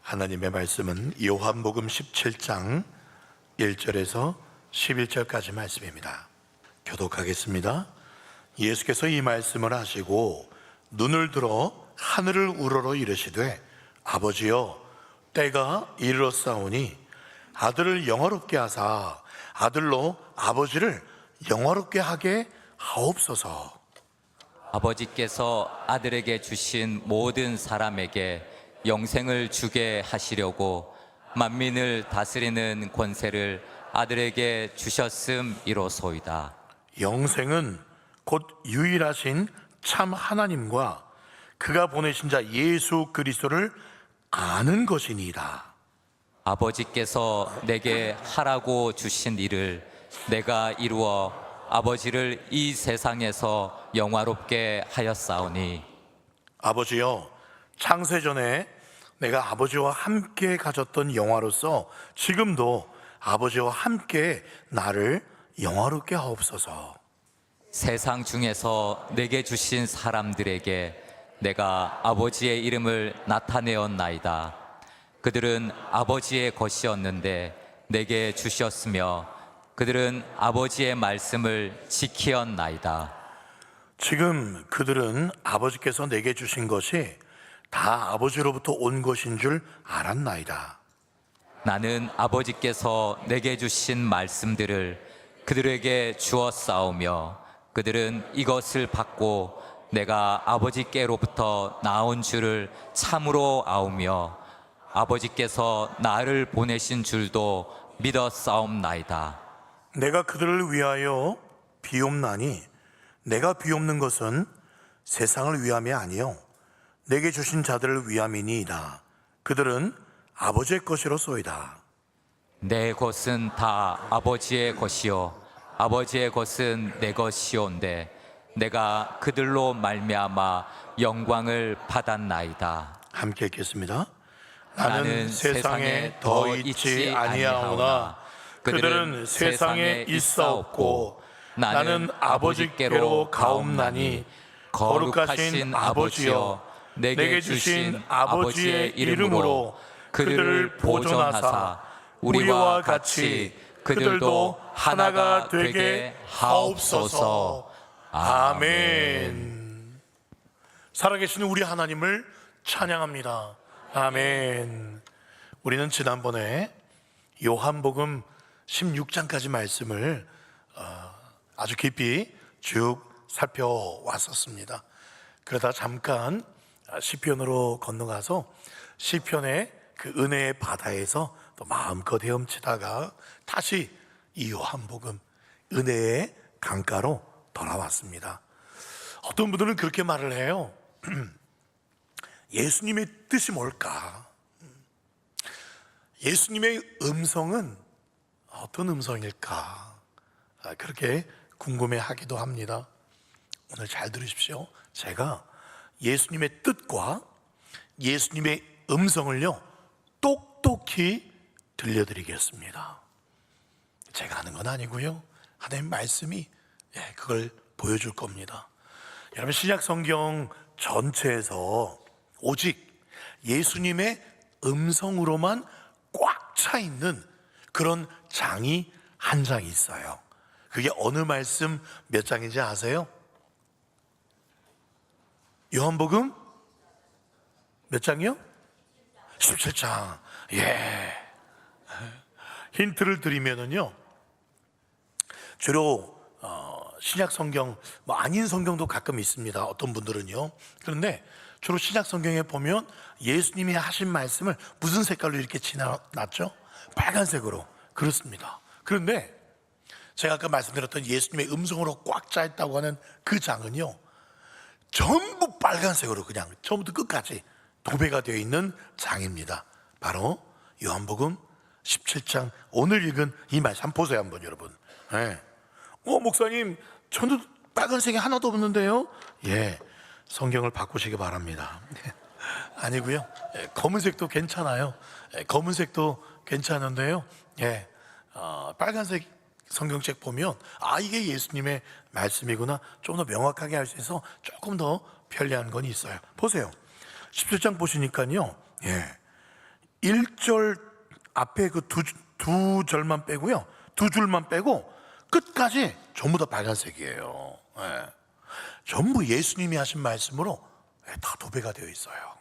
하나님의 말씀은 요한복음 17장 1절에서 11절까지 말씀입니다. 교독하겠습니다. 예수께서 이 말씀을 하시고 눈을 들어 하늘을 우러러 이르시되 아버지여 때가 이르렀사오니 아들을 영화롭게 하사 아들로 아버지를 영화롭게 하게 하옵소서. 아버지께서 아들에게 주신 모든 사람에게 영생을 주게 하시려고 만민을 다스리는 권세를 아들에게 주셨음이로소이다. 영생은 곧 유일하신 참 하나님과 그가 보내신 자 예수 그리스도를 아는 것이니이다. 아버지께서 내게 하라고 주신 일을 내가 이루어 아버지를 이 세상에서 영화롭게 하였사오니 아버지여, 창세전에 내가 아버지와 함께 가졌던 영화로서 지금도 아버지와 함께 나를 영화롭게 하옵소서. 세상 중에서 내게 주신 사람들에게 내가 아버지의 이름을 나타내었나이다. 그들은 아버지의 것이었는데 내게 주셨으며 그들은 아버지의 말씀을 지키었나이다. 지금 그들은 아버지께서 내게 주신 것이 다 아버지로부터 온 것인 줄 알았나이다. 나는 아버지께서 내게 주신 말씀들을 그들에게 주었사오며 그들은 이것을 받고 내가 아버지께로부터 나온 줄을 참으로 아오며 아버지께서 나를 보내신 줄도 믿었사옵나이다. 내가 그들을 위하여 비옵나니 내가 비옵는 것은 세상을 위함이 아니요 내게 주신 자들을 위함이니이다. 그들은 아버지의 것이로소이다. 내 것은 다 아버지의 것이요 아버지의 것은 내 것이온데 내가 그들로 말미암아 영광을 받았나이다. 함께 읽겠습니다. 나는 세상에 더 있지 아니하오나 그들은 세상에 있사옵고 나는 아버지께로 가옵나니 거룩하신 아버지여 내게 주신 아버지의 이름으로 그들을 보존하사 우리와 같이 그들도 하나가 되게 하옵소서. 아멘. 살아계신 우리 하나님을 찬양합니다. 아멘. 우리는 지난번에 요한복음 16장까지 말씀을 아주 깊이 쭉 살펴왔었습니다. 그러다 잠깐 시편으로 건너가서 시편의 그 은혜의 바다에서 또 마음껏 헤엄치다가 다시 이 요한복음 은혜의 강가로 돌아왔습니다. 어떤 분들은 그렇게 말을 해요. 예수님의 뜻이 뭘까? 예수님의 음성은 어떤 음성일까? 그렇게 궁금해하기도 합니다. 오늘 잘 들으십시오. 제가 예수님의 뜻과 예수님의 음성을요 똑똑히 들려드리겠습니다. 제가 하는 건 아니고요 하나님 말씀이 그걸 보여줄 겁니다. 여러분, 신약 성경 전체에서 오직 예수님의 음성으로만 꽉 차 있는 그런 장이 한 장이 있어요. 그게 어느 말씀 몇 장인지 아세요? 요한복음 몇 장이요? 17장. 예. 힌트를 드리면은요, 주로 신약 성경, 아닌 성경도 가끔 있습니다. 어떤 분들은요. 그런데 주로 신약 성경에 보면 예수님이 하신 말씀을 무슨 색깔로 이렇게 칠해놨죠? 빨간색으로. 그렇습니다. 그런데 제가 아까 말씀드렸던 예수님의 음성으로 꽉 차 있다고 하는 그 장은요, 전부 빨간색으로 그냥 처음부터 끝까지 도배가 되어 있는 장입니다. 바로 요한복음 17장 오늘 읽은 이 말씀 한번 보세요. 한번 여러분. 네. 목사님 저도 빨간색이 하나도 없는데요. 예, 성경을 바꾸시기 바랍니다. 아니고요, 검은색도 괜찮아요. 검은색도 괜찮은데요, 빨간색 성경책 보면 이게 예수님의 말씀이구나 좀 더 명확하게 할 수 있어서 조금 더 편리한 건 있어요. 보세요. 17장 보시니까요, 1절 앞에 그 두 절만 빼고요, 두 줄만 빼고 끝까지 전부 다 빨간색이에요. 예. 전부 예수님이 하신 말씀으로 다 도배가 되어 있어요.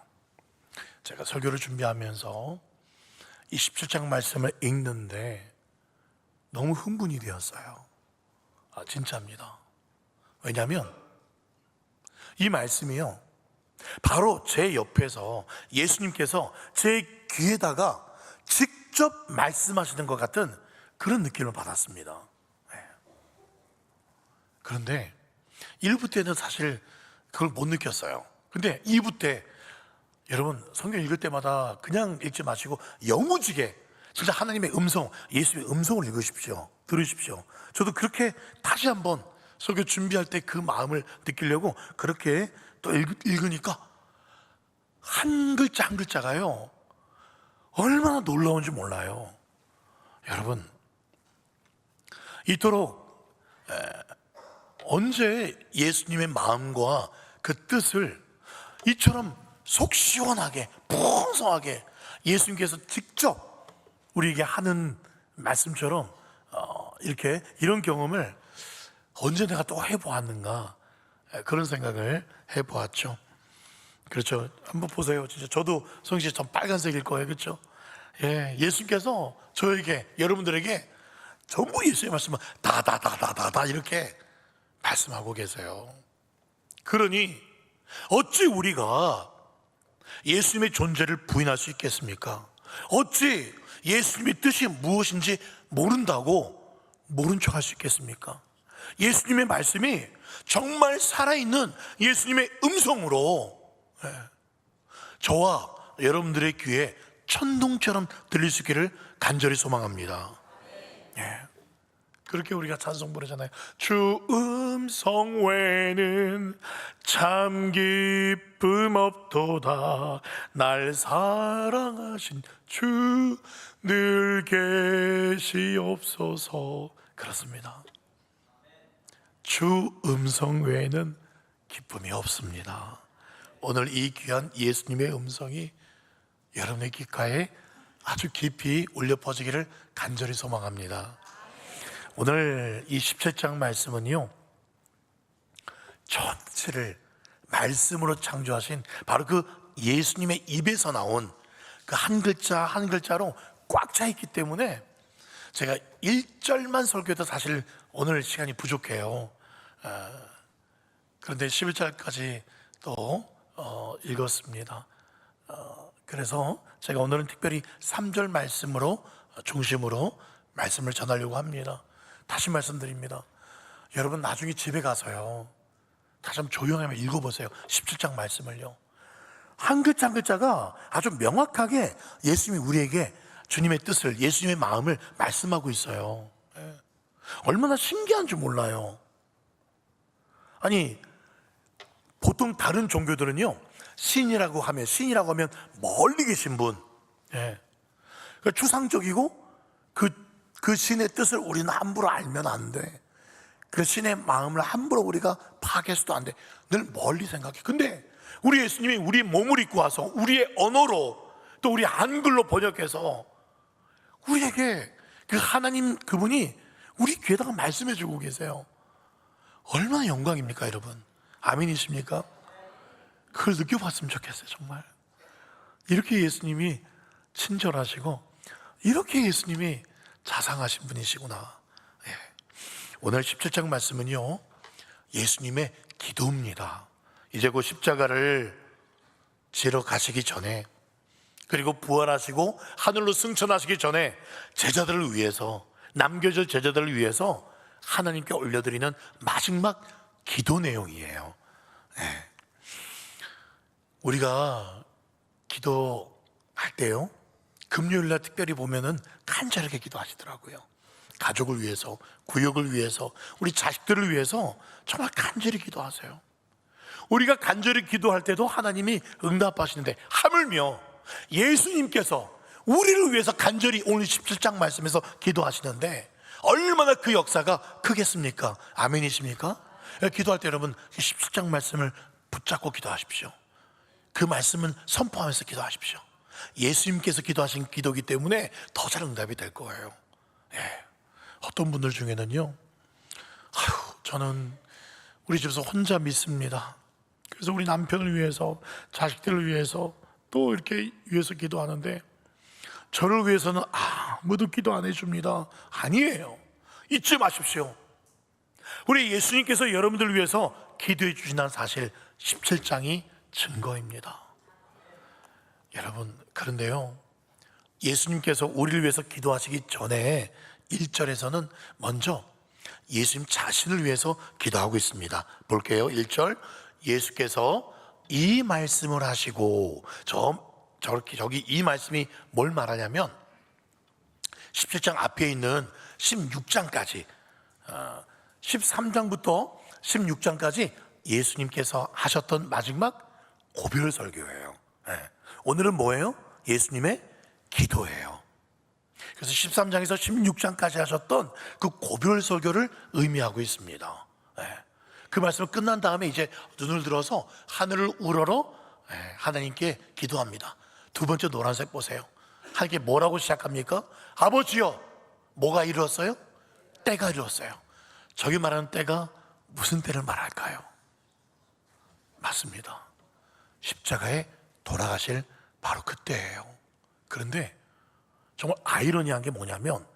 제가 설교를 준비하면서 이 17장 말씀을 읽는데 너무 흥분이 되었어요. 진짜입니다. 왜냐하면 이 말씀이요, 바로 제 옆에서 예수님께서 제 귀에다가 직접 말씀하시는 것 같은 그런 느낌을 받았습니다. 그런데 1부 때는 사실 그걸 못 느꼈어요. 근데 2부 때 여러분 성경 읽을 때마다 그냥 읽지 마시고 영무지게 진짜 하나님의 음성, 예수의 음성을 읽으십시오. 들으십시오. 저도 그렇게 다시 한번 설교 준비할 때 그 마음을 느끼려고 그렇게 또 읽으니까 한 글자 한 글자가요 얼마나 놀라운지 몰라요. 여러분, 이토록 언제 예수님의 마음과 그 뜻을 이처럼 속 시원하게 풍성하게 예수님께서 직접 우리에게 하는 말씀처럼 이렇게 이런 경험을 언제 내가 또 해보았는가, 그런 생각을 해보았죠. 그렇죠. 한번 보세요. 진짜 저도 성씨 전 빨간색일 거예요. 그렇죠? 예, 예수님께서 저에게, 여러분들에게 전부 예수의 말씀을 다다다다다다 이렇게 말씀하고 계세요. 그러니 어찌 우리가 예수님의 존재를 부인할 수 있겠습니까? 어찌 예수님의 뜻이 무엇인지 모른다고 모른 척 할 수 있겠습니까? 예수님의 말씀이 정말 살아있는 예수님의 음성으로 저와 여러분들의 귀에 천둥처럼 들릴 수 있기를 간절히 소망합니다. 그렇게 우리가 찬송 부르잖아요. 주 음성 외에는 참 기쁨 없도다. 날 사랑하신 주 늘 계시옵소서. 그렇습니다. 주 음성 외에는 기쁨이 없습니다. 오늘 이 귀한 예수님의 음성이 여러분의 귓가에 아주 깊이 울려 퍼지기를 간절히 소망합니다. 오늘 이 17장 말씀은요, 전체를 말씀으로 창조하신 바로 그 예수님의 입에서 나온 그 한 글자 한 글자로 꽉 차 있기 때문에 제가 1절만 설교해도 사실 오늘 시간이 부족해요. 그런데 11절까지 또 읽었습니다. 그래서 제가 오늘은 특별히 3절 말씀으로 중심으로 말씀을 전하려고 합니다. 다시 말씀드립니다. 여러분 나중에 집에 가서요, 다시 한번 조용하게 읽어보세요. 17장 말씀을요. 한 글자 한 글자가 아주 명확하게 예수님이 우리에게 주님의 뜻을, 예수님의 마음을 말씀하고 있어요. 얼마나 신기한 줄 몰라요. 아니, 보통 다른 종교들은요, 신이라고 하면 멀리 계신 분, 추상적이고 그 신의 뜻을 우리는 함부로 알면 안 돼. 그 신의 마음을 함부로 우리가 파악해서도 안 돼. 늘 멀리 생각해. 근데 우리 예수님이 우리 몸을 입고 와서 우리의 언어로 또 우리 한글로 번역해서 우리에게 그 하나님 그분이 우리 귀에다가 말씀해 주고 계세요. 얼마나 영광입니까, 여러분? 아멘이십니까? 그걸 느껴봤으면 좋겠어요, 정말. 이렇게 예수님이 친절하시고 이렇게 예수님이 자상하신 분이시구나. 오늘 17장 말씀은요, 예수님의 기도입니다. 이제 곧 십자가를 지러 가시기 전에, 그리고 부활하시고 하늘로 승천하시기 전에 제자들을 위해서, 남겨질 제자들을 위해서 하나님께 올려드리는 마지막 기도 내용이에요. 우리가 기도할 때요, 금요일날 특별히 보면은 간절하게 기도하시더라고요. 가족을 위해서, 구역을 위해서, 우리 자식들을 위해서 정말 간절히 기도하세요. 우리가 간절히 기도할 때도 하나님이 응답하시는데, 하물며 예수님께서 우리를 위해서 간절히 오늘 17장 말씀에서 기도하시는데 얼마나 그 역사가 크겠습니까? 아멘이십니까? 기도할 때 여러분 17장 말씀을 붙잡고 기도하십시오. 그 말씀은 선포하면서 기도하십시오. 예수님께서 기도하신 기도이기 때문에 더 잘 응답이 될 거예요. 예. 어떤 분들 중에는요, 저는 우리 집에서 혼자 믿습니다. 그래서 우리 남편을 위해서, 자식들을 위해서 또 이렇게 위해서 기도하는데 저를 위해서는 아무도 기도 안 해줍니다. 아니에요. 잊지 마십시오. 우리 예수님께서 여러분들을 위해서 기도해 주신다는 사실 17장이 증거입니다. 여러분, 그런데요, 예수님께서 우리를 위해서 기도하시기 전에 1절에서는 먼저 예수님 자신을 위해서 기도하고 있습니다. 볼게요. 1절, 예수께서 이 말씀을 하시고, 저기 이 말씀이 뭘 말하냐면 17장 앞에 있는 16장까지 13장부터 16장까지 예수님께서 하셨던 마지막 고별 설교예요. 오늘은 뭐예요? 예수님의 기도예요. 그래서 13장에서 16장까지 하셨던 그 고별 설교를 의미하고 있습니다. 그 말씀 끝난 다음에 이제 눈을 들어서 하늘을 우러러 하나님께 기도합니다. 두 번째 노란색 보세요. 하나님께 뭐라고 시작합니까? 아버지여, 뭐가 이루었어요? 때가 이루었어요. 저기 말하는 때가 무슨 때를 말할까요? 맞습니다. 십자가에 돌아가실 바로 그때예요. 그런데 정말 아이러니한 게 뭐냐면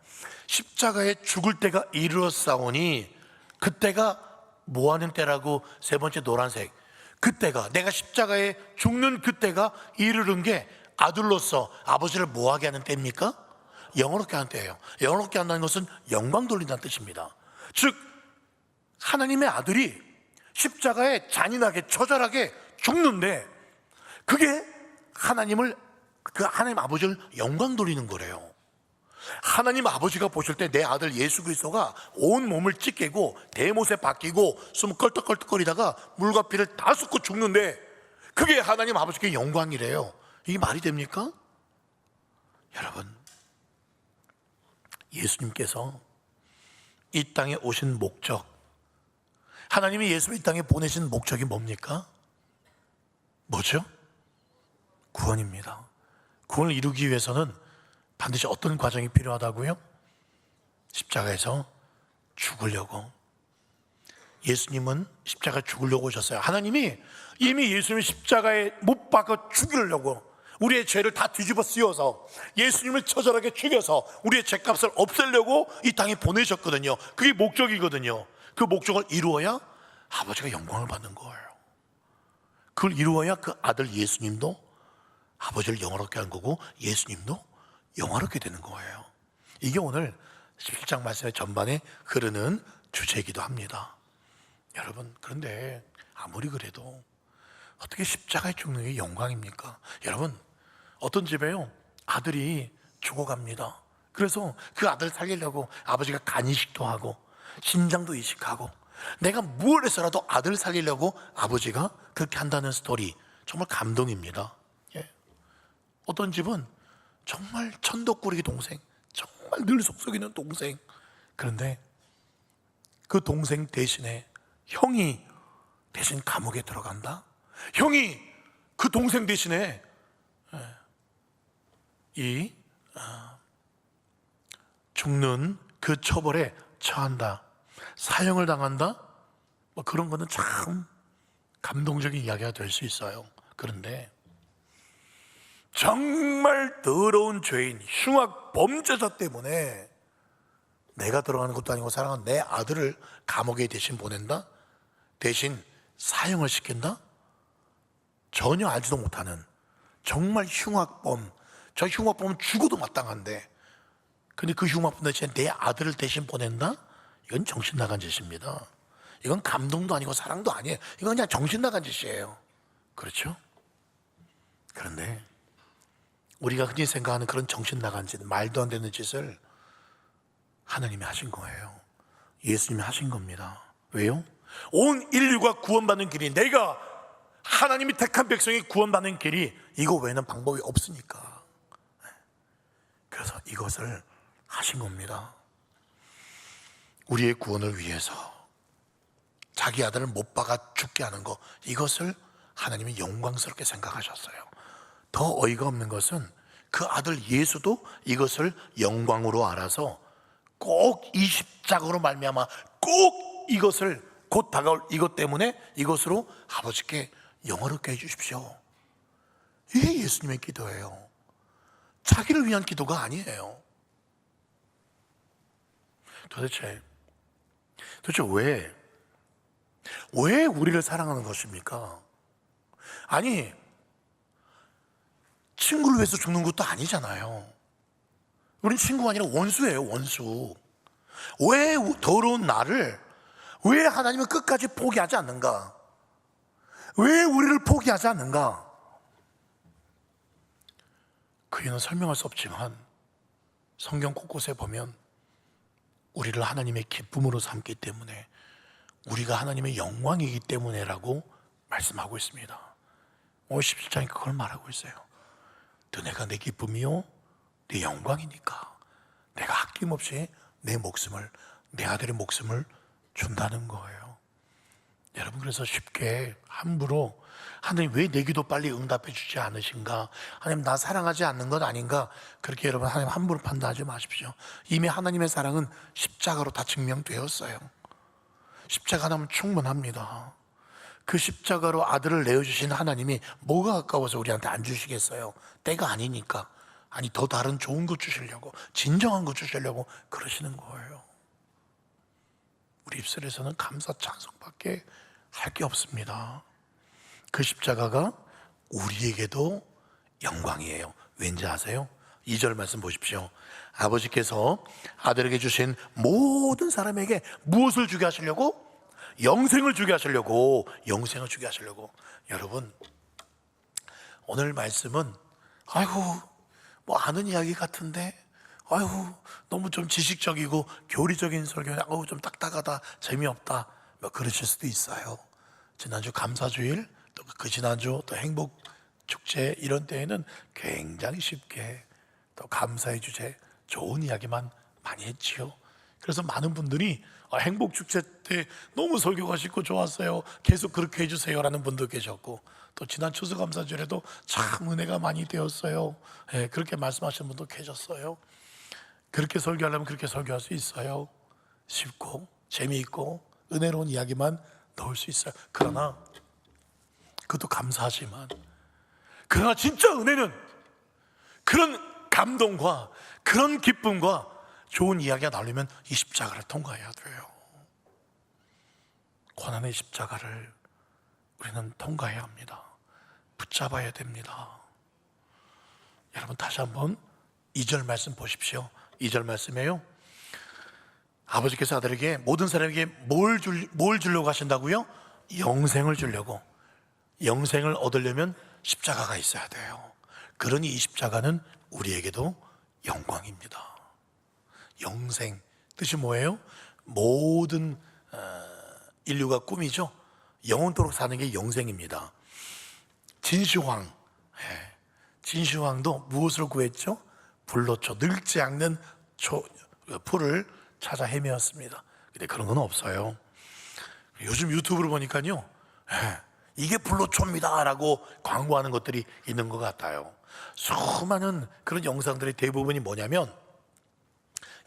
십자가에 죽을 때가 이르렀사오니 그때가 뭐하는 때라고 세 번째 노란색, 그때가, 내가 십자가에 죽는 그때가 이르는 게 아들로서 아버지를 뭐하게 하는 때입니까? 영원롭게 하는 때예요. 영원롭게 한다는 것은 영광 돌린다는 뜻입니다. 즉 하나님의 아들이 십자가에 잔인하게 처절하게 죽는데 그게 그 하나님 아버지를 영광 돌리는 거래요. 하나님 아버지가 보실 때 내 아들 예수 그리스도가 온 몸을 찢기고 대못에 박히고 숨 껄떡껄떡거리다가 물과 피를 다 쏟고 죽는데 그게 하나님 아버지께 영광이래요. 이게 말이 됩니까? 여러분, 예수님께서 이 땅에 오신 목적, 하나님이 예수를 이 땅에 보내신 목적이 뭡니까? 뭐죠? 구원입니다. 구원을 이루기 위해서는 반드시 어떤 과정이 필요하다고요? 십자가에서 죽으려고. 예수님은 십자가에 죽으려고 오셨어요. 하나님이 이미 예수님을 십자가에 못 박아 죽이려고 우리의 죄를 다 뒤집어 씌워서 예수님을 처절하게 죽여서 우리의 죄값을 없애려고 이 땅에 보내셨거든요. 그게 목적이거든요. 그 목적을 이루어야 아버지가 영광을 받는 거예요. 그걸 이루어야 그 아들 예수님도 아버지를 영화롭게 하는 거고 예수님도 영화롭게 되는 거예요. 이게 오늘 17장 말씀의 전반에 흐르는 주제이기도 합니다. 여러분, 그런데 아무리 그래도 어떻게 십자가에 죽는 게 영광입니까? 여러분, 어떤 집에요, 아들이 죽어갑니다. 그래서 그 아들 살리려고 아버지가 간이식도 하고 신장도 이식하고 내가 뭘 해서라도 아들 살리려고 아버지가 그렇게 한다는 스토리, 정말 감동입니다. 어떤 집은 정말 천덕꾸러기 동생, 정말 늘 속썩이는 동생, 그런데 그 동생 대신에 형이 대신 감옥에 들어간다? 형이 그 동생 대신에 이 죽는 그 처벌에 처한다, 사형을 당한다? 뭐 그런 거는 참 감동적인 이야기가 될 수 있어요. 그런데 정말 더러운 죄인, 흉악 범죄자 때문에 내가 들어가는 것도 아니고 사랑하는 내 아들을 감옥에 대신 보낸다? 대신 사형을 시킨다? 전혀 알지도 못하는 정말 흉악범, 저 흉악범은 죽어도 마땅한데 근데 그 흉악범 대신 내 아들을 대신 보낸다? 이건 정신 나간 짓입니다. 이건 감동도 아니고 사랑도 아니에요. 이건 그냥 정신 나간 짓이에요. 그렇죠? 그런데 우리가 흔히 생각하는 그런 정신 나간 짓, 말도 안 되는 짓을 하나님이 하신 거예요. 예수님이 하신 겁니다. 왜요? 온 인류가 구원받는 길이, 내가 하나님이 택한 백성이 구원받는 길이 이거 외에는 방법이 없으니까. 그래서 이것을 하신 겁니다. 우리의 구원을 위해서 자기 아들을 못 박아 죽게 하는 거, 이것을 하나님이 영광스럽게 생각하셨어요. 더 어이가 없는 것은 그 아들 예수도 이것을 영광으로 알아서 꼭 이 십자가로 말미암아 꼭 이것을 곧 다가올 이것 때문에 이것으로 아버지께 영화롭게 해주십시오. 이게 예수님의 기도예요. 자기를 위한 기도가 아니에요. 도대체 왜 우리를 사랑하는 것입니까? 아니, 친구를 위해서 죽는 것도 아니잖아요. 우린 친구가 아니라 원수예요, 원수. 왜 더러운 나를, 왜 하나님은 끝까지 포기하지 않는가? 왜 우리를 포기하지 않는가? 그 이유는 설명할 수 없지만 성경 곳곳에 보면 우리를 하나님의 기쁨으로 삼기 때문에, 우리가 하나님의 영광이기 때문에라고 말씀하고 있습니다. 17장이 그걸 말하고 있어요. 너네가 내 기쁨이요 내 영광이니까 내가 아낌없이 내 아들의 목숨을 준다는 거예요. 여러분, 그래서 쉽게 함부로 하나님 왜 내 기도 빨리 응답해 주지 않으신가, 하나님 나 사랑하지 않는 것 아닌가, 그렇게 여러분 하나님 함부로 판단하지 마십시오. 이미 하나님의 사랑은 십자가로 다 증명되었어요. 십자가 하나면 충분합니다. 그 십자가로 아들을 내어주신 하나님이 뭐가 아까워서 우리한테 안 주시겠어요? 때가 아니니까. 아니, 더 다른 좋은 거 주시려고, 진정한 거 주시려고 그러시는 거예요. 우리 입술에서는 감사 찬송밖에 할 게 없습니다. 그 십자가가 우리에게도 영광이에요. 왠지 아세요? 2절 말씀 보십시오. 아버지께서 아들에게 주신 모든 사람에게 무엇을 주게 하시려고? 영생을 주게 하시려고. 영생을 주게 하시려고. 여러분, 오늘 말씀은 뭐 아는 이야기 같은데, 너무 좀 지식적이고 교리적인 설교냐, 좀 딱딱하다, 재미없다, 뭐 그러실 수도 있어요. 지난주 감사주일, 또 그 지난주 또 행복축제 이런 때에는 굉장히 쉽게 또 감사의 주제, 좋은 이야기만 많이 했지요. 그래서 많은 분들이 행복축제 때 너무 설교가 쉽고 좋았어요, 계속 그렇게 해주세요 라는 분도 계셨고, 또 지난 추수감사절에도 참 은혜가 많이 되었어요, 그렇게 말씀하시는 분도 계셨어요. 그렇게 설교하려면 그렇게 설교할 수 있어요. 쉽고 재미있고 은혜로운 이야기만 넣을 수 있어요. 그러나 그것도 감사하지만, 그러나 진짜 은혜는 그런 감동과 그런 기쁨과 좋은 이야기가 나오려면 이 십자가를 통과해야 돼요. 고난의 십자가를 우리는 통과해야 합니다. 붙잡아야 됩니다. 여러분, 다시 한번 2절 말씀 보십시오. 2절 말씀이에요. 아버지께서 아들에게, 모든 사람에게 뭘 주려고 하신다고요? 영생을 주려고. 영생을 얻으려면 십자가가 있어야 돼요. 그러니 이 십자가는 우리에게도 영광입니다. 영생, 뜻이 뭐예요? 모든 인류가 꿈이죠. 영원토록 사는 게 영생입니다. 진시황도 무엇을 구했죠? 불로초, 늙지 않는 풀을 찾아 헤매었습니다. 근데 그런 건 없어요. 요즘 유튜브를 보니까요, 이게 불로초입니다 라고 광고하는 것들이 있는 것 같아요. 수많은 그런 영상들의 대부분이 뭐냐면,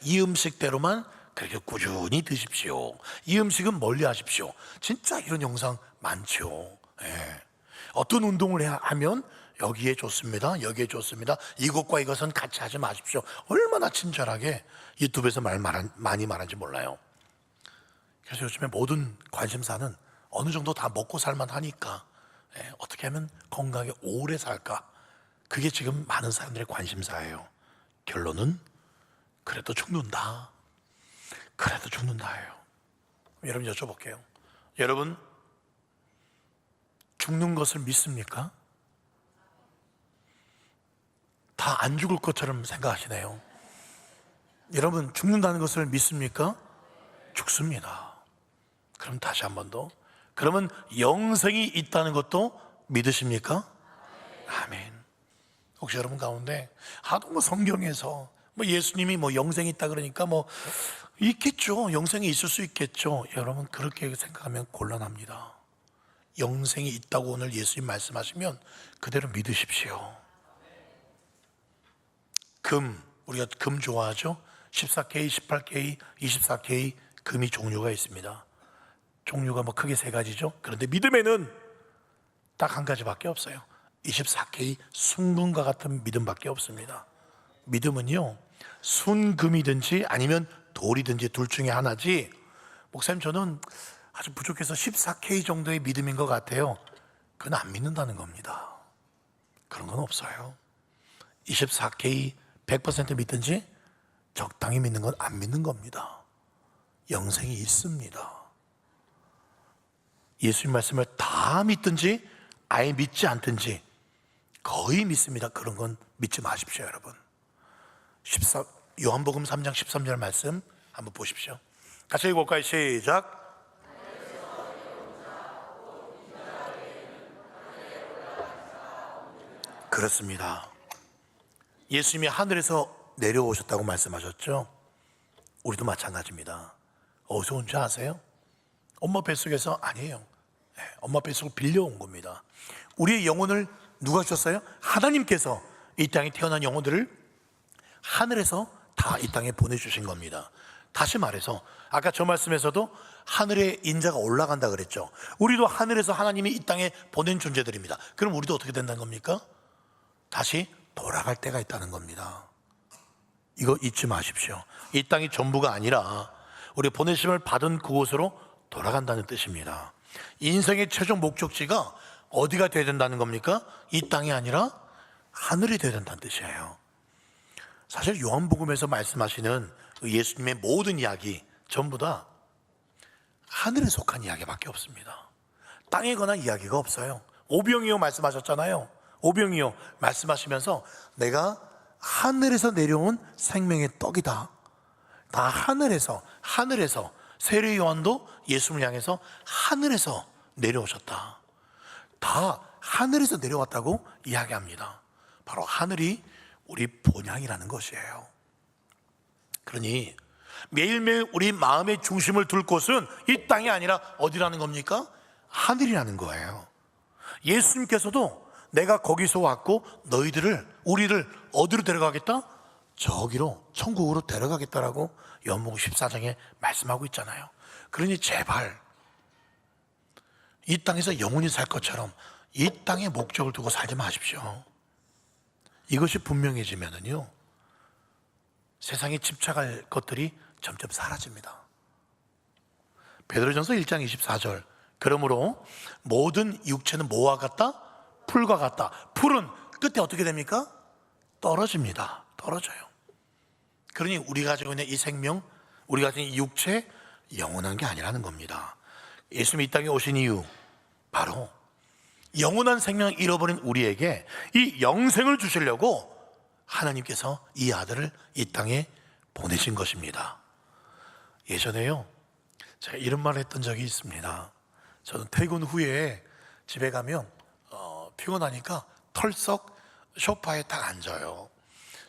이 음식대로만 그렇게 꾸준히 드십시오, 이 음식은 멀리 하십시오, 진짜 이런 영상 많죠. 어떤 운동을 하면 여기에 좋습니다, 여기에 좋습니다, 이것과 이것은 같이 하지 마십시오. 얼마나 친절하게 유튜브에서 많이 말하는지 몰라요. 그래서 요즘에 모든 관심사는 어느 정도 다 먹고 살만 하니까, 어떻게 하면 건강하게 오래 살까, 그게 지금 많은 사람들의 관심사예요. 결론은 그래도 죽는다, 그래도 죽는다예요. 여러분, 여쭤볼게요. 여러분, 죽는 것을 믿습니까? 다 안 죽을 것처럼 생각하시네요. 여러분, 죽는다는 것을 믿습니까? 죽습니다. 그럼 다시 한 번 더, 그러면 영생이 있다는 것도 믿으십니까? 아멘. 혹시 여러분 가운데 뭐 성경에서 뭐 예수님이 뭐 영생이 있다 그러니까 뭐 있겠죠, 영생이 있을 수 있겠죠. 여러분, 그렇게 생각하면 곤란합니다. 영생이 있다고 오늘 예수님 말씀하시면 그대로 믿으십시오. 우리가 금 좋아하죠? 14K, 18K, 24K 금이 종류가 있습니다. 종류가 뭐 크게 세 가지죠. 그런데 믿음에는 딱 한 가지밖에 없어요. 24K 순금과 같은 믿음밖에 없습니다. 믿음은요, 순금이든지 아니면 돌이든지 둘 중에 하나지, 목사님 저는 아주 부족해서 14K 정도의 믿음인 것 같아요. 그건 안 믿는다는 겁니다. 그런 건 없어요. 24K 100% 믿든지 적당히 믿는 건 안 믿는 겁니다. 영생이 있습니다. 예수님 말씀을 다 믿든지 아예 믿지 않든지 거의 믿습니다. 그런 건 믿지 마십시오, 여러분. 요한복음 3장 13절 말씀 한번 보십시오. 같이 읽어볼까요? 시작. 그렇습니다. 예수님이 하늘에서 내려오셨다고 말씀하셨죠? 우리도 마찬가지입니다. 어디서 온 줄 아세요? 엄마 뱃속에서 아니에요. 엄마 뱃속을 빌려온 겁니다. 우리의 영혼을 누가 주셨어요? 하나님께서 이 땅에 태어난 영혼들을 하늘에서 다 이 땅에 보내주신 겁니다. 다시 말해서 아까 저 말씀에서도 하늘에 인자가 올라간다 그랬죠. 우리도 하늘에서 하나님이 이 땅에 보낸 존재들입니다. 그럼 우리도 어떻게 된다는 겁니까? 다시 돌아갈 때가 있다는 겁니다. 이거 잊지 마십시오. 이 땅이 전부가 아니라 우리 보내심을 받은 그곳으로 돌아간다는 뜻입니다. 인생의 최종 목적지가 어디가 되어야 된다는 겁니까? 이 땅이 아니라 하늘이 되어야 된다는 뜻이에요. 사실 요한복음에서 말씀하시는 예수님의 모든 이야기 전부 다 하늘에 속한 이야기밖에 없습니다. 땅에 관한 이야기가 없어요. 오병이어 말씀하셨잖아요. 오병이어 말씀하시면서 내가 하늘에서 내려온 생명의 떡이다. 다 하늘에서 세례 요한도 예수님을 향해서 하늘에서 내려오셨다. 다 하늘에서 내려왔다고 이야기합니다. 바로 하늘이 우리 본향이라는 것이에요. 그러니 매일매일 우리 마음의 중심을 둘 곳은 이 땅이 아니라 어디라는 겁니까? 하늘이라는 거예요. 예수님께서도 내가 거기서 왔고 우리를 어디로 데려가겠다? 저기로 천국으로 데려가겠다라고 요한복음 14장에 말씀하고 있잖아요. 그러니 제발 이 땅에서 영원히 살 것처럼 이 땅에 목적을 두고 살지 마십시오. 이것이 분명해지면은요, 세상에 집착할 것들이 점점 사라집니다. 베드로전서 1장 24절. 그러므로 모든 육체는 뭐와 같다? 풀과 같다. 풀은 끝에 어떻게 됩니까? 떨어집니다. 떨어져요. 그러니 우리가 가지고 있는 이 생명, 우리가 가지고 있는 이 육체, 영원한 게 아니라는 겁니다. 예수님이 이 땅에 오신 이유, 바로 영원한 생명을 잃어버린 우리에게 이 영생을 주시려고 하나님께서 이 아들을 이 땅에 보내신 것입니다. 예전에요, 제가 이런 말을 했던 적이 있습니다. 저는 퇴근 후에 집에 가면 피곤하니까 털썩 소파에 딱 앉아요.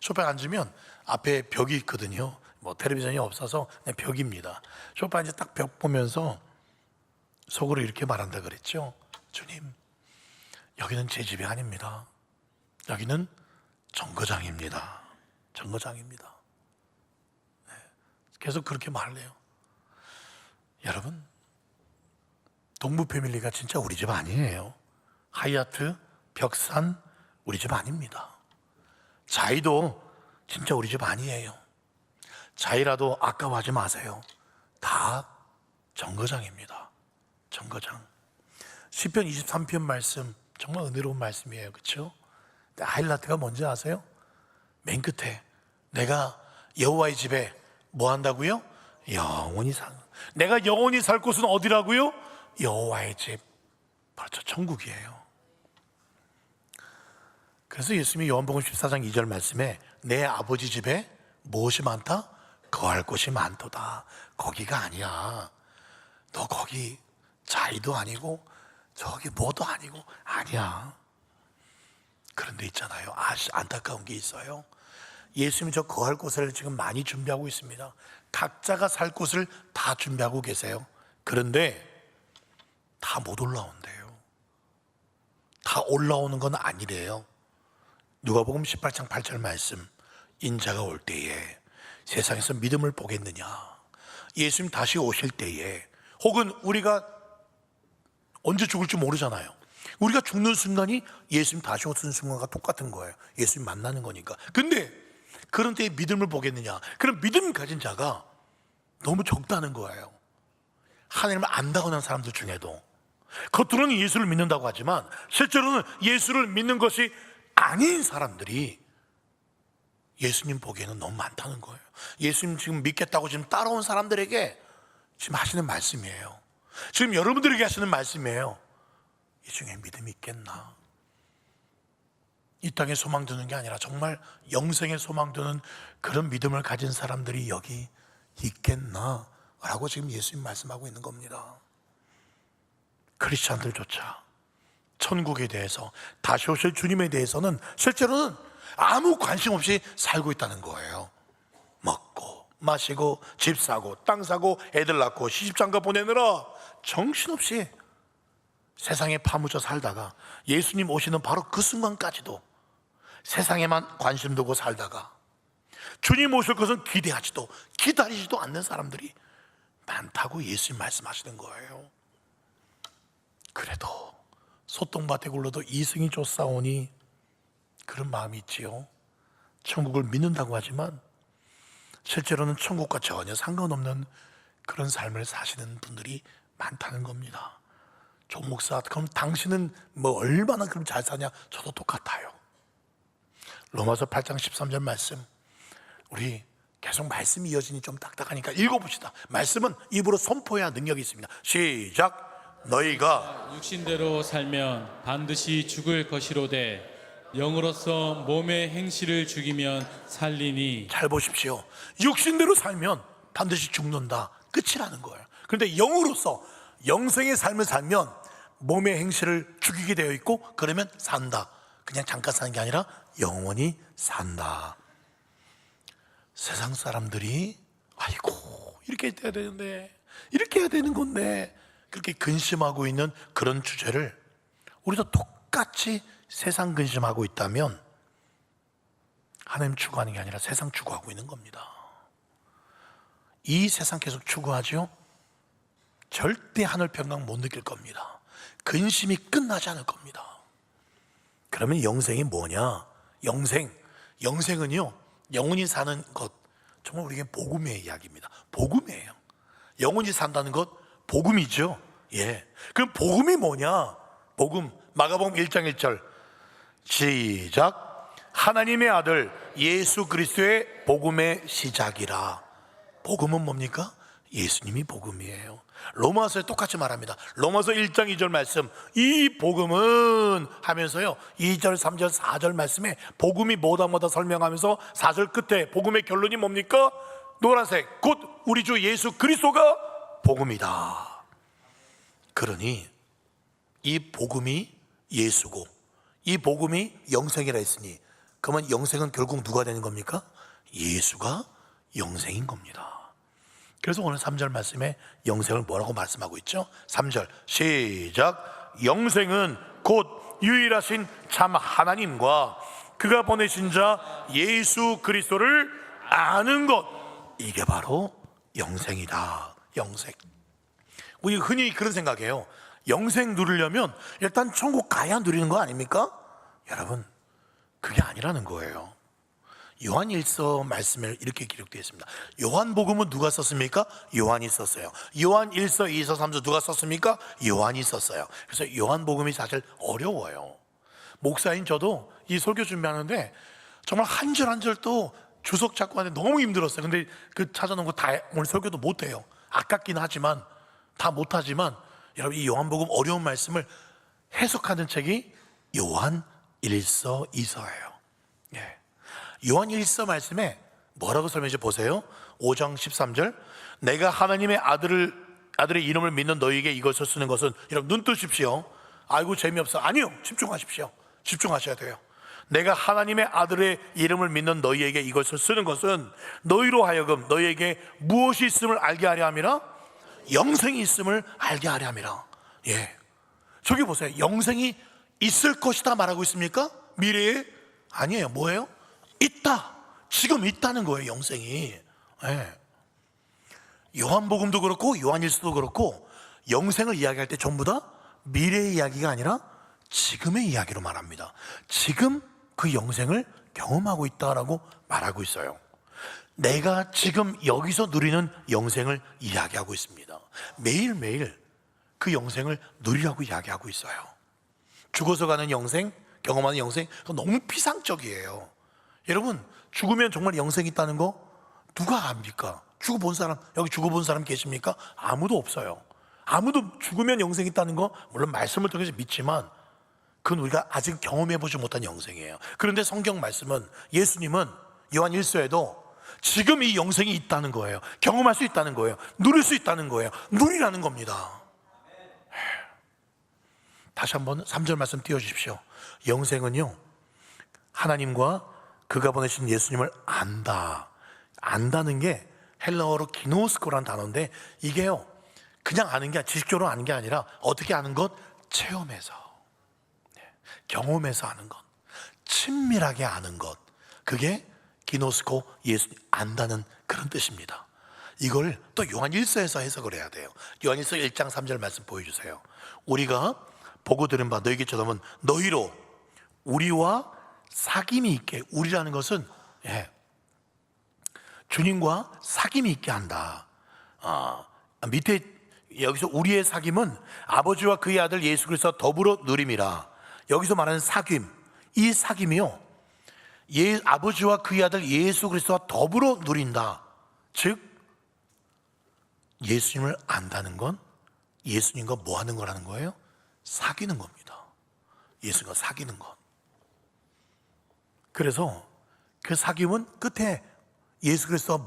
소파에 앉으면 앞에 벽이 있거든요. 뭐 텔레비전이 없어서 그냥 벽입니다. 소파에 이제 딱 벽 보면서 속으로 이렇게 말한다 그랬죠. 주님, 여기는 제 집이 아닙니다. 여기는 정거장입니다. 정거장입니다. 네, 계속 그렇게 말을 해요. 여러분, 동부 패밀리가 진짜 우리 집 아니에요. 하얏트, 벽산 우리 집 아닙니다. 자이도 진짜 우리 집 아니에요. 자이라도 아까워하지 마세요. 다 정거장입니다. 정거장. 시편 23편 말씀 정말 은혜로운 말씀이에요. 그렇죠? 근데 하이라이트가 뭔지 아세요? 맨 끝에 내가 여호와의 집에 뭐 한다고요? 영원히 살. 내가 영원히 살 곳은 어디라고요? 여호와의 집. 바로 저 천국이에요. 그래서 예수님이 요한복음 14장 2절 말씀에 내 아버지 집에 무엇이 많다? 거할 곳이 많도다. 거기가 아니야. 너 거기 자이도 아니고 저기 뭐도 아니고 아니야. 그런데 있잖아요, 안타까운 게 있어요. 예수님이 저 거할 곳을 지금 많이 준비하고 있습니다. 각자가 살 곳을 다 준비하고 계세요. 그런데 다 못 올라온대요. 다 올라오는 건 아니래요. 누가복음 18장 8절 말씀, 인자가 올 때에 세상에서 믿음을 보겠느냐, 예수님 다시 오실 때에, 혹은 우리가 언제 죽을지 모르잖아요. 우리가 죽는 순간이 예수님 다시 오는 순간과 똑같은 거예요. 예수님 만나는 거니까. 근데 그런 때에 믿음을 보겠느냐, 그런 믿음 가진 자가 너무 적다는 거예요. 하나님을 안다고 하는 사람들 중에도 겉으로는 예수를 믿는다고 하지만 실제로는 예수를 믿는 것이 아닌 사람들이 예수님 보기에는 너무 많다는 거예요. 예수님 지금 믿겠다고 지금 따라온 사람들에게 지금 하시는 말씀이에요. 지금 여러분들에게 하시는 말씀이에요. 이 중에 믿음이 있겠나? 이 땅에 소망 두는 게 아니라 정말 영생에 소망 두는 그런 믿음을 가진 사람들이 여기 있겠나? 라고 지금 예수님 말씀하고 있는 겁니다. 크리스찬들조차 천국에 대해서, 다시 오실 주님에 대해서는 실제로는 아무 관심 없이 살고 있다는 거예요. 먹고 마시고 집 사고 땅 사고 애들 낳고 시집장가 보내느라 정신없이 세상에 파묻혀 살다가 예수님 오시는 바로 그 순간까지도 세상에만 관심 두고 살다가 주님 오실 것은 기대하지도 기다리지도 않는 사람들이 많다고 예수님 말씀하시는 거예요. 그래도 소똥밭에 굴러도 이승이 쫓아오니 그런 마음이 있지요. 천국을 믿는다고 하지만 실제로는 천국과 전혀 상관없는 그런 삶을 사시는 분들이 많다는 겁니다. 조 목사, 그럼 당신은 뭐 얼마나 그럼 잘 사냐? 저도 똑같아요. 로마서 8장 13절 말씀, 우리 계속 말씀이 이어지니 좀 딱딱하니까 읽어봅시다. 말씀은 입으로 선포해야 능력이 있습니다. 시작. 너희가 육신대로 살면 반드시 죽을 것이로되 영으로서 몸의 행실을 죽이면 살리니. 잘 보십시오. 육신대로 살면 반드시 죽는다, 끝이라는 거예요. 그런데 영으로서 영생의 삶을 살면 몸의 행실을 죽이게 되어 있고, 그러면 산다. 그냥 잠깐 사는 게 아니라 영원히 산다. 세상 사람들이 아이고 이렇게 돼야 되는데, 이렇게 해야 되는 건데 그렇게 근심하고 있는 그런 주제를 우리도 똑같이 세상 근심하고 있다면 하나님 추구하는 게 아니라 세상 추구하고 있는 겁니다. 이 세상 계속 추구하죠? 절대 하늘 평강 못 느낄 겁니다. 근심이 끝나지 않을 겁니다. 그러면 영생이 뭐냐? 영생은요, 영원히 사는 것, 정말 우리에게 복음의 이야기입니다. 복음이에요. 영원히 산다는 것 복음이죠. 예. 그럼 복음이 뭐냐? 복음, 마가복음 1장 1절 시작. 하나님의 아들 예수 그리스도의 복음의 시작이라. 복음은 뭡니까? 예수님이 복음이에요. 로마서에 똑같이 말합니다. 로마서 1장 2절 말씀, 이 복음은 하면서요 2절 3절 4절 말씀에 복음이 뭐다 설명하면서 4절 끝에 복음의 결론이 뭡니까? 노란색, 곧 우리 주 예수 그리스도가 복음이다. 그러니 이 복음이 예수고 이 복음이 영생이라 했으니, 그러면 영생은 결국 누가 되는 겁니까? 예수가 영생인 겁니다. 그래서 오늘 3절 말씀에 영생을 뭐라고 말씀하고 있죠? 3절 시작. 영생은 곧 유일하신 참 하나님과 그가 보내신 자 예수 그리스도를 아는 것, 이게 바로 영생이다. 영생. 우리 흔히 그런 생각해요. 영생 누리려면 일단 천국 가야 누리는 거 아닙니까? 여러분, 그게 아니라는 거예요. 요한일서 말씀에 이렇게 기록되어 있습니다. 요한복음은 누가 썼습니까? 요한이 썼어요. 요한일서, 2서, 3서 누가 썼습니까? 요한이 썼어요. 그래서 요한복음이 사실 어려워요. 목사인 저도 이 설교 준비하는데 정말 한 절 한 절도 주석 찾고 하는데 너무 힘들었어요. 근데 그 찾아놓은 거 다 오늘 설교도 못해요. 아깝긴 하지만, 다 못하지만 여러분, 이 요한복음 어려운 말씀을 해석하는 책이 요한 1서 2서예요. 예. 요한 1서 말씀에 뭐라고 설명해 보세요. 5장 13절 내가 하나님의 아들의 이름을 믿는 너희에게 이것을 쓰는 것은, 여러분 눈 뜨십시오. 아이고 재미없어. 아니요, 집중하십시오. 집중하셔야 돼요. 내가 하나님의 아들의 이름을 믿는 너희에게 이것을 쓰는 것은 너희로 하여금 너희에게 무엇이 있음을 알게 하려 함이라. 영생이 있음을 알게 하려 함이라. 예. 저기 보세요. 영생이 있을 것이다 말하고 있습니까? 미래에? 아니에요. 뭐예요? 있다. 지금 있다는 거예요, 영생이. 예. 요한복음도 그렇고 요한일서도 그렇고 영생을 이야기할 때 전부 다 미래의 이야기가 아니라 지금의 이야기로 말합니다. 지금 그 영생을 경험하고 있다라고 말하고 있어요. 내가 지금 여기서 누리는 영생을 이야기하고 있습니다. 매일매일 그 영생을 누리라고 이야기하고 있어요. 죽어서 가는 영생, 경험하는 영생, 그거 너무 피상적이에요. 여러분, 죽으면 정말 영생이 있다는 거 누가 압니까? 죽어본 사람, 여기 죽어본 사람 계십니까? 아무도 없어요. 아무도 죽으면 영생이 있다는 거 물론 말씀을 통해서 믿지만 그건 우리가 아직 경험해보지 못한 영생이에요. 그런데 성경 말씀은, 예수님은 요한 1서에도 지금 이 영생이 있다는 거예요. 경험할 수 있다는 거예요. 누릴 수 있다는 거예요. 누리라는 겁니다. 다시 한번 3절 말씀 띄워주십시오. 영생은요, 하나님과 그가 보내신 예수님을 안다. 안다는 게 헬라어로 기노스코라는 단어인데, 이게요 그냥 아는 게, 지식적으로 아는 게 아니라 어떻게 아는 것? 체험해서, 경험해서 아는 것, 친밀하게 아는 것, 그게 기노스코, 예수 안다는 그런 뜻입니다. 이걸 또 요한 1서에서 해석을 해야 돼요. 요한 1서 1장 3절 말씀 보여주세요. 우리가 보고 들은 바 너희에게 전하면 너희로 우리와 사귐이 있게, 우리라는 것은 주님과 사귐이 있게 한다. 밑에 여기서 우리의 사귐은 아버지와 그의 아들 예수 그리스도와 더불어 누림이라. 여기서 말하는 사귐, 이 사귐이요, 아버지와 그의 아들 예수 그리스도와 더불어 누린다. 즉 예수님을 안다는 건 예수님과 뭐 하는 거라는 거예요? 사귀는 겁니다. 예수님과 사귀는 것. 그래서 그 사귐은 끝에 예수 그리스도와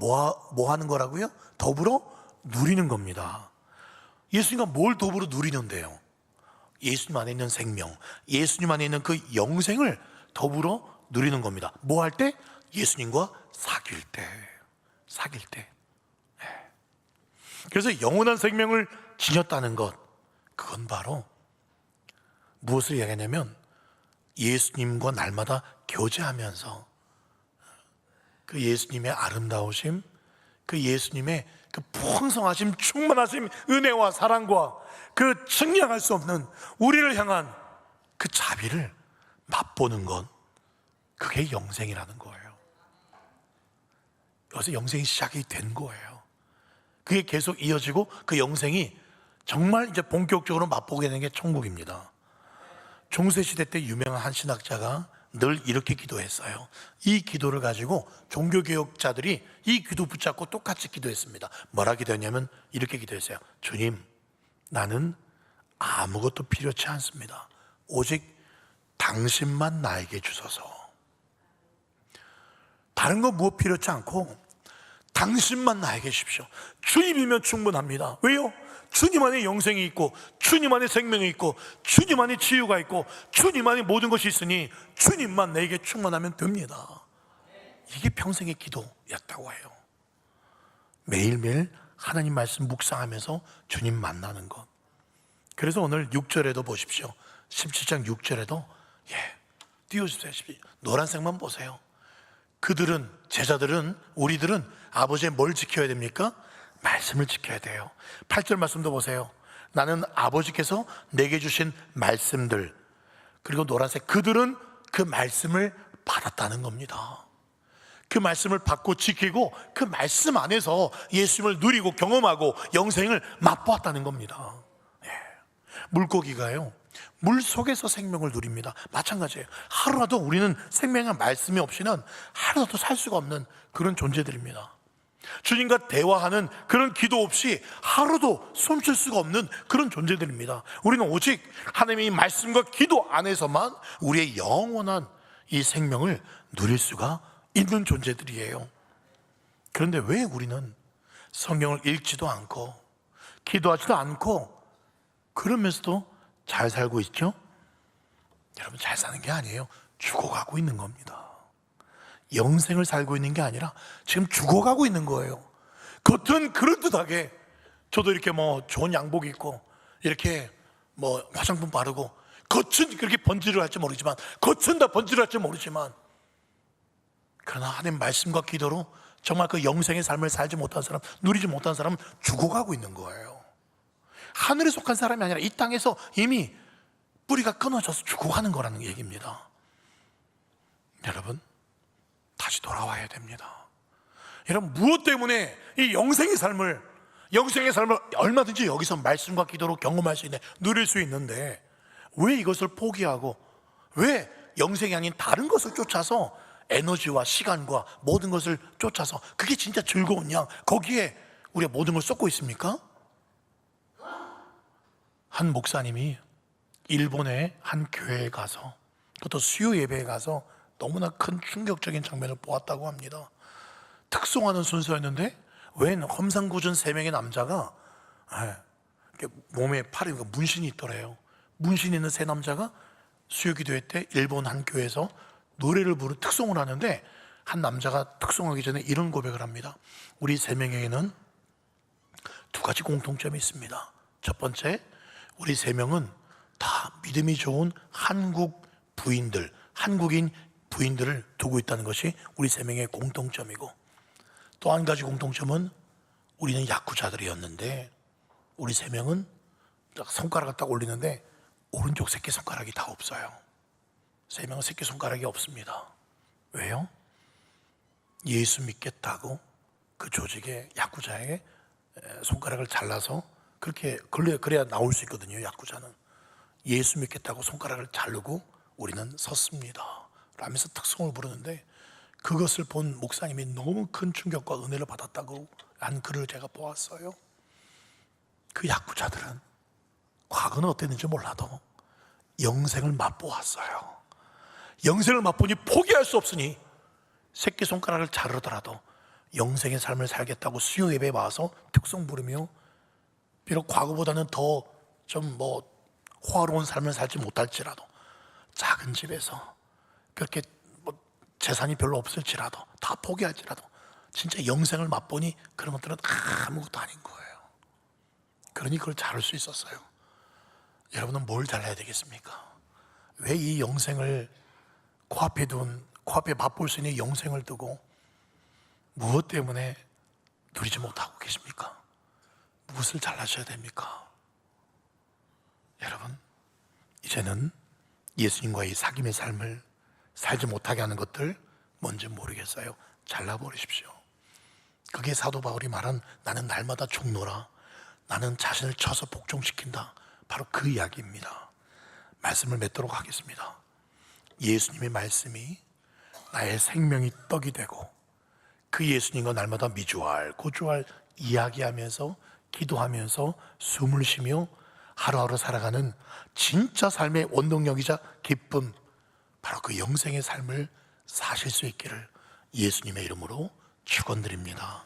뭐 하는 거라고요? 더불어 누리는 겁니다. 예수님과 뭘 더불어 누리는데요? 예수님 안에 있는 생명, 예수님 안에 있는 그 영생을 더불어 누리는 겁니다. 뭐 할 때? 예수님과 사귈 때. 그래서 영원한 생명을 지녔다는 것, 그건 바로 무엇을 이야기하냐면 예수님과 날마다 교제하면서 그 예수님의 아름다우심, 그 예수님의 그 풍성하심, 충만하심, 은혜와 사랑과 그 측량할 수 없는 우리를 향한 그 자비를 맛보는 것, 그게 영생이라는 거예요. 여기서 영생이 시작이 된 거예요. 그게 계속 이어지고 그 영생이 정말 이제 본격적으로 맛보게 되는 게 천국입니다. 중세시대 때 유명한 한 신학자가 늘 이렇게 기도했어요. 이 기도를 가지고 종교개혁자들이 이 기도 붙잡고 똑같이 기도했습니다. 뭐라 기도했냐면 이렇게 기도했어요. 주님, 나는 아무것도 필요치 않습니다. 오직 당신만 나에게 주소서. 다른 거 무엇 필요치 않고 당신만 나에게 주십시오. 주님이면 충분합니다. 왜요? 주님 안에 영생이 있고 주님 안에 생명이 있고 주님 안에 치유가 있고 주님 안에 모든 것이 있으니 주님만 내게 충만하면 됩니다. 이게 평생의 기도였다고 해요. 매일매일 하나님 말씀 묵상하면서 주님 만나는 것. 그래서 오늘 6절에도 보십시오. 17장 6절에도 띄워주세요. 노란색만 보세요. 그들은, 제자들은, 우리들은 아버지의 뭘 지켜야 됩니까? 말씀을 지켜야 돼요. 8절 말씀도 보세요. 나는 아버지께서 내게 주신 말씀들, 그리고 노란색, 그들은 그 말씀을 받았다는 겁니다. 그 말씀을 받고 지키고 그 말씀 안에서 예수님을 누리고 경험하고 영생을 맛보았다는 겁니다. 물고기가요, 물 속에서 생명을 누립니다. 마찬가지예요. 하루라도 우리는 생명의 말씀이 없이는 하루라도 살 수가 없는 그런 존재들입니다. 주님과 대화하는 그런 기도 없이 하루도 숨쉴 수가 없는 그런 존재들입니다. 우리는 오직 하나님의 말씀과 기도 안에서만 우리의 영원한 이 생명을 누릴 수가 있는 존재들이에요. 그런데 왜 우리는 성경을 읽지도 않고 기도하지도 않고 그러면서도 잘 살고 있죠? 여러분, 잘 사는 게 아니에요. 죽어가고 있는 겁니다. 영생을 살고 있는 게 아니라 지금 죽어가고 있는 거예요. 겉은 그럴듯하게 저도 이렇게 뭐 좋은 양복 입고 이렇게 뭐 화장품 바르고 겉은 그렇게 번지를 할지 모르지만, 겉은 다 번지를 할지 모르지만 그러나 하나님 말씀과 기도로 정말 그 영생의 삶을 살지 못한 사람, 누리지 못한 사람은 죽어가고 있는 거예요. 하늘에 속한 사람이 아니라 이 땅에서 이미 뿌리가 끊어져서 죽어가는 거라는 얘기입니다. 여러분, 다시 돌아와야 됩니다. 여러분, 무엇 때문에 이 영생의 삶을 얼마든지 여기서 말씀과 기도로 경험할 수 있는데, 누릴 수 있는데, 왜 이것을 포기하고, 왜 영생이 아닌 다른 것을 쫓아서 에너지와 시간과 모든 것을 쫓아서 그게 진짜 즐거웠냐, 거기에 우리가 모든 걸 쏟고 있습니까? 한 목사님이 일본의 한 교회에 가서, 그것도 수요 예배에 가서 너무나 큰 충격적인 장면을 보았다고 합니다. 특송하는 순서였는데 웬 험상궂은 3명의 남자가 몸에 팔에 문신이 있더래요. 문신 있는 3 남자가 수요기도회 때 일본 한 교회에서 노래를 부르 특송을 하는데, 한 남자가 특송하기 전에 이런 고백을 합니다. 우리 3명에게는 2가지 공통점이 있습니다. 첫 번째, 우리 3명은 다 믿음이 좋은 한국인 부인들을 두고 있다는 것이 우리 3명의 공통점이고, 또 한 가지 공통점은 우리는 야쿠자들이었는데, 우리 3명은 손가락을 딱 올리는데 오른쪽 새끼손가락이 다 없어요. 3명은 새끼손가락이 없습니다. 왜요? 예수 믿겠다고 그 조직의 야쿠자에게 손가락을 잘라서, 그래야 나올 수 있거든요. 야쿠자는 예수 믿겠다고 손가락을 자르고 우리는 섰습니다 라면서 특송을 부르는데, 그것을 본 목사님이 너무 큰 충격과 은혜를 받았다고 한 글을 제가 보았어요. 그 야쿠자들은 과거는 어땠는지 몰라도 영생을 맛보았어요. 영생을 맛보니 포기할 수 없으니 새끼손가락을 자르더라도 영생의 삶을 살겠다고 수요 예배에 와서 특송 부르며, 비록 과거보다는 더 좀 호화로운 삶을 살지 못할지라도, 작은 집에서 그렇게 재산이 별로 없을지라도 다 포기할지라도 진짜 영생을 맛보니 그런 것들은 아무것도 아닌 거예요. 그러니 그걸 자를 수 있었어요. 여러분은 뭘 잘해야 되겠습니까? 왜 이 영생을 코앞에 맛볼 수 있는 영생을 두고 무엇 때문에 누리지 못하고 계십니까? 무엇을 잘하셔야 됩니까? 여러분, 이제는 예수님과의 사귐의 삶을 살지 못하게 하는 것들 뭔지 모르겠어요. 잘라버리십시오. 그게 사도 바울이 말한 나는 날마다 죽노라, 나는 자신을 쳐서 복종시킨다, 바로 그 이야기입니다. 말씀을 맺도록 하겠습니다. 예수님의 말씀이 나의 생명이 떡이 되고, 그 예수님과 날마다 미주알 고주알 이야기하면서 기도하면서 숨을 쉬며 하루하루 살아가는 진짜 삶의 원동력이자 기쁨, 바로 그 영생의 삶을 사실 수 있기를 예수님의 이름으로 축원드립니다.